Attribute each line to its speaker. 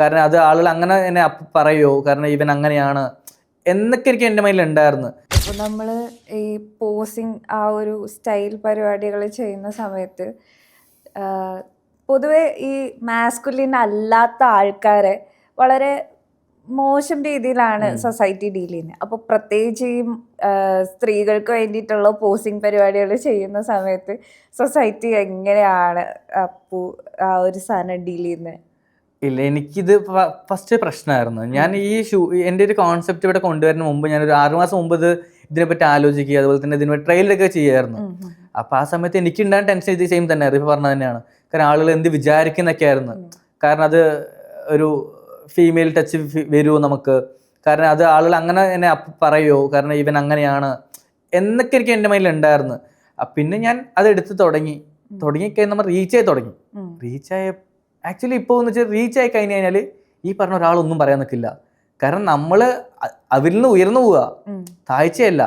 Speaker 1: കാരണം അത് ആളുകൾ അങ്ങനെ എന്നെ പറയോ, കാരണം ഇവൻ അങ്ങനെയാണ് എന്നൊക്കെ എനിക്ക് എൻ്റെ മൈൻഡിൽ ഉണ്ടായിരുന്നു.
Speaker 2: അപ്പോൾ നമ്മൾ ഈ പോസിങ് ആ ഒരു സ്റ്റൈൽ പരിപാടികൾ ചെയ്യുന്ന സമയത്ത് പൊതുവെ ഈ മാസ്കുലിൻ അല്ലാത്ത ആൾക്കാരെ വളരെ മോശം രീതിയിലാണ് സൊസൈറ്റി ഡീൽ ചെയ്യുന്നത്. അപ്പോൾ പ്രത്യേകിച്ച് ഈ സ്ത്രീകൾക്ക് വേണ്ടിയിട്ടുള്ള പോസിങ് പരിപാടികൾ ചെയ്യുന്ന സമയത്ത് സൊസൈറ്റി എങ്ങനെയാണ് ആ ഒരു സാധനം ഡീൽ ചെയ്യുന്നത്?
Speaker 1: ഇല്ല, എനിക്കിത് ഫസ്റ്റ് പ്രശ്നമായിരുന്നു. ഞാൻ ഈ എൻ്റെ ഒരു കോൺസെപ്റ്റ് ഇവിടെ കൊണ്ടുവരുന്ന മുമ്പ് ഞാനൊരു 6 മാസം മുമ്പ് ഇതിനെപ്പറ്റി ആലോചിക്കുക, അതുപോലെ തന്നെ ഇതിന് ട്രെയിലൊക്കെ ചെയ്യായിരുന്നു. അപ്പോൾ ആ സമയത്ത് എനിക്കുണ്ടായ ടെൻഷൻ ഇത് സെയിം തന്നെയായിരുന്നു, ഇപ്പോൾ പറഞ്ഞത് തന്നെയാണ്. കാരണം ആളുകൾ എന്ത് വിചാരിക്കുന്നൊക്കെ ആയിരുന്നു. കാരണം അത് ഒരു ഫീമെയിൽ ടച്ച് വരുമോ നമുക്ക്, കാരണം അത് ആളുകൾ അങ്ങനെ എന്നെ പറയോ, കാരണം ഇവൻ അങ്ങനെയാണ് എന്നൊക്കെ എനിക്ക് എൻ്റെ മൈൻഡിൽ ഉണ്ടായിരുന്നു. പിന്നെ ഞാൻ അതെടുത്ത് തുടങ്ങിക്കഴിഞ്ഞ് നമ്മൾ റീച്ചായി തുടങ്ങി. റീച്ചായ ആക്ച്വലി ഇപ്പോൾ എന്ന് വെച്ചാൽ റീച്ച് ആയി കഴിഞ്ഞ് കഴിഞ്ഞാൽ ഈ പറഞ്ഞ ഒരാളൊന്നും പറയാൻ നിൽക്കില്ല. കാരണം നമ്മൾ അവരിൽ നിന്ന് ഉയർന്നു പോവുക, താഴ്ചയല്ല.